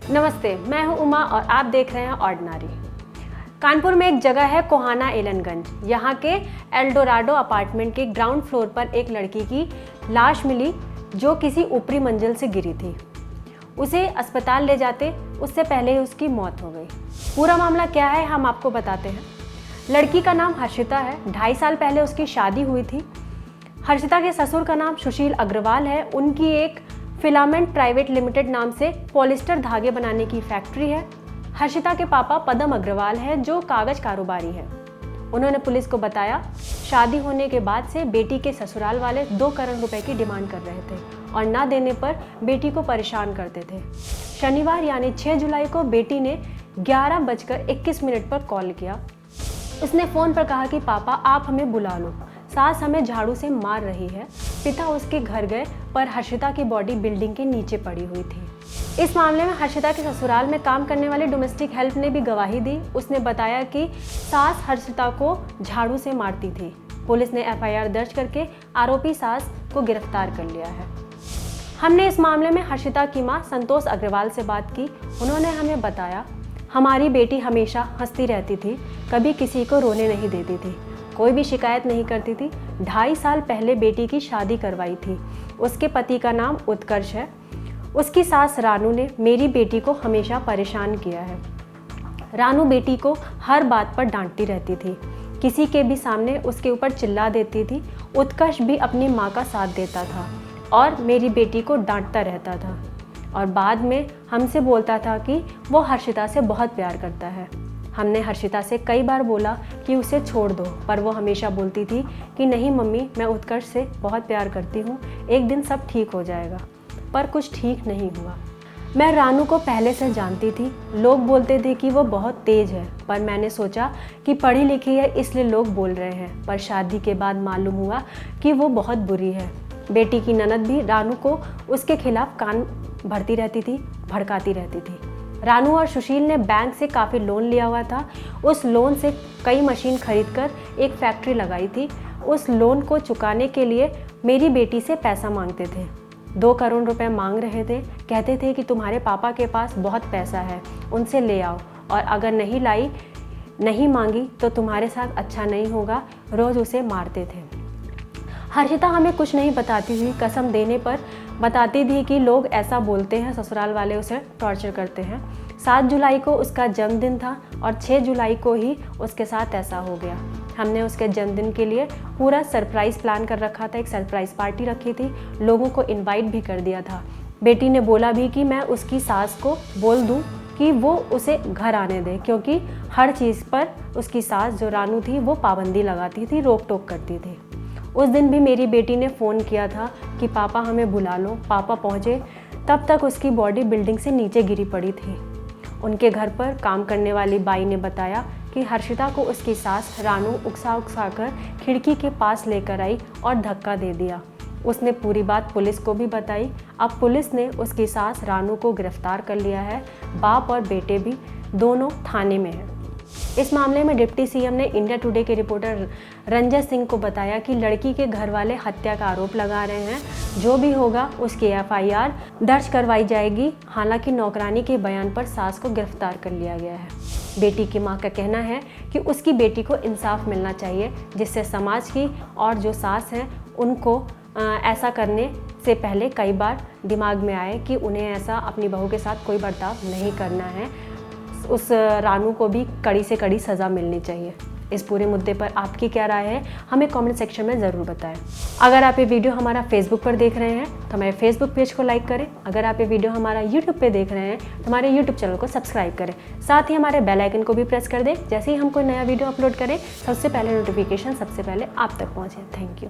नमस्ते, मैं हूं उमा और आप देख रहे हैं ऑर्डिनरी। कानपुर में एक जगह है कोहाना एलनगंज। यहाँ के एल्डोराडो अपार्टमेंट के ग्राउंड फ्लोर पर एक लड़की की लाश मिली जो किसी ऊपरी मंजिल से गिरी थी। उसे अस्पताल ले जाते उससे पहले ही उसकी मौत हो गई। पूरा मामला क्या है हम आपको बताते हैं। लड़की का नाम हर्षिता है। 2.5 साल पहले उसकी शादी हुई थी। हर्षिता के ससुर का नाम सुशील अग्रवाल है। उनकी एक फिलामेंट प्राइवेट लिमिटेड नाम से पॉलिस्टर धागे बनाने की फैक्ट्री है। हर्षिता के पापा पदम अग्रवाल हैं जो कागज कारोबारी हैं। उन्होंने पुलिस को बताया शादी होने के बाद से बेटी के ससुराल वाले 2 करोड़ रुपए की डिमांड कर रहे थे और ना देने पर बेटी को परेशान करते थे। शनिवार यानी 6 जुलाई को बेटी ने 11:21 पर कॉल किया। उसने फ़ोन पर कहा कि पापा आप हमें बुला लो, सास हमें झाड़ू से मार रही है। पिता उसके घर गए पर हर्षिता की बॉडी बिल्डिंग के नीचे पड़ी हुई थी। इस मामले में हर्षिता के ससुराल में काम करने वाली डोमेस्टिक हेल्प ने भी गवाही दी। उसने बताया कि सास हर्षिता को झाड़ू से मारती थी। पुलिस ने एफआईआर दर्ज करके आरोपी सास को गिरफ्तार कर लिया है। हमने इस मामले में हर्षिता की मां संतोष अग्रवाल से बात की। उन्होंने हमें बताया हमारी बेटी हमेशा हंसती रहती थी, कभी किसी को रोने नहीं देती थी, कोई भी शिकायत नहीं करती थी। 2.5 साल पहले बेटी की शादी करवाई थी। उसके पति का नाम उत्कर्ष है। उसकी सास रानू ने मेरी बेटी को हमेशा परेशान किया है। रानू बेटी को हर बात पर डांटती रहती थी, किसी के भी सामने उसके ऊपर चिल्ला देती थी। उत्कर्ष भी अपनी माँ का साथ देता था और मेरी बेटी को डांटता रहता था और बाद में हमसे बोलता था कि वो हर्षिता से बहुत प्यार करता है। हमने हर्षिता से कई बार बोला कि उसे छोड़ दो, पर वो हमेशा बोलती थी कि नहीं मम्मी, मैं उत्कर्ष से बहुत प्यार करती हूँ, एक दिन सब ठीक हो जाएगा। पर कुछ ठीक नहीं हुआ। मैं रानू को पहले से जानती थी। लोग बोलते थे कि वो बहुत तेज है, पर मैंने सोचा कि पढ़ी लिखी है इसलिए लोग बोल रहे हैं, पर शादी के बाद मालूम हुआ कि वो बहुत बुरी है। बेटी की ननद भी रानू को उसके खिलाफ कान भरती रहती थी, भड़काती रहती थी। रानू और सुशील ने बैंक से काफ़ी लोन लिया हुआ था। उस लोन से कई मशीन खरीदकर एक फैक्ट्री लगाई थी। उस लोन को चुकाने के लिए मेरी बेटी से पैसा मांगते थे। 2 करोड़ रुपए मांग रहे थे। कहते थे कि तुम्हारे पापा के पास बहुत पैसा है, उनसे ले आओ, और अगर नहीं मांगी तो तुम्हारे साथ अच्छा नहीं होगा। रोज़ उसे मारते थे। हर्षिता हमें कुछ नहीं बताती हुई कसम देने पर बताती थी कि लोग ऐसा बोलते हैं, ससुराल वाले उसे टॉर्चर करते हैं। 7 जुलाई को उसका जन्मदिन था और 6 जुलाई को ही उसके साथ ऐसा हो गया। हमने उसके जन्मदिन के लिए पूरा सरप्राइज़ प्लान कर रखा था। एक सरप्राइज़ पार्टी रखी थी, लोगों को इनवाइट भी कर दिया था। बेटी ने बोला भी कि मैं उसकी सास को बोल दूँ कि वो उसे घर आने दे, क्योंकि हर चीज़ पर उसकी सास जो रानू थी वो पाबंदी लगाती थी, रोक टोक करती थी। उस दिन भी मेरी बेटी ने फ़ोन किया था कि पापा हमें बुला लो। पापा पहुँचे तब तक उसकी बॉडी बिल्डिंग से नीचे गिरी पड़ी थी। उनके घर पर काम करने वाली बाई ने बताया कि हर्षिता को उसकी सास रानू उकसा कर खिड़की के पास लेकर आई और धक्का दे दिया। उसने पूरी बात पुलिस को भी बताई। अब पुलिस ने उसकी सास रानू को गिरफ्तार कर लिया है। बाप और बेटे भी दोनों थाने में हैं। इस मामले में डिप्टी सीएम ने इंडिया टुडे के रिपोर्टर रंजय सिंह को बताया कि लड़की के घर वाले हत्या का आरोप लगा रहे हैं। जो भी होगा उसकी एफआईआर दर्ज करवाई जाएगी। हालांकि नौकरानी के बयान पर सास को गिरफ्तार कर लिया गया है। बेटी की मां का कहना है कि उसकी बेटी को इंसाफ मिलना चाहिए, जिससे समाज की और जो सास हैं उनको ऐसा करने से पहले कई बार दिमाग में आए कि उन्हें ऐसा अपनी बहू के साथ कोई बर्ताव नहीं करना है। उस रानू को भी कड़ी से कड़ी सज़ा मिलनी चाहिए। इस पूरे मुद्दे पर आपकी क्या राय है हमें कमेंट सेक्शन में ज़रूर बताएं। अगर आप ये वीडियो हमारा फेसबुक पर देख रहे हैं तो हमारे फेसबुक पेज को लाइक करें। अगर आप ये वीडियो हमारा यूट्यूब पे देख रहे हैं तो हमारे यूट्यूब चैनल को सब्सक्राइब करें। साथ ही हमारे बेल आइकन को भी प्रेस कर दें। जैसे ही हम कोई नया वीडियो अपलोड करें सबसे पहले नोटिफिकेशन सबसे पहले आप तक पहुँचे। Thank you.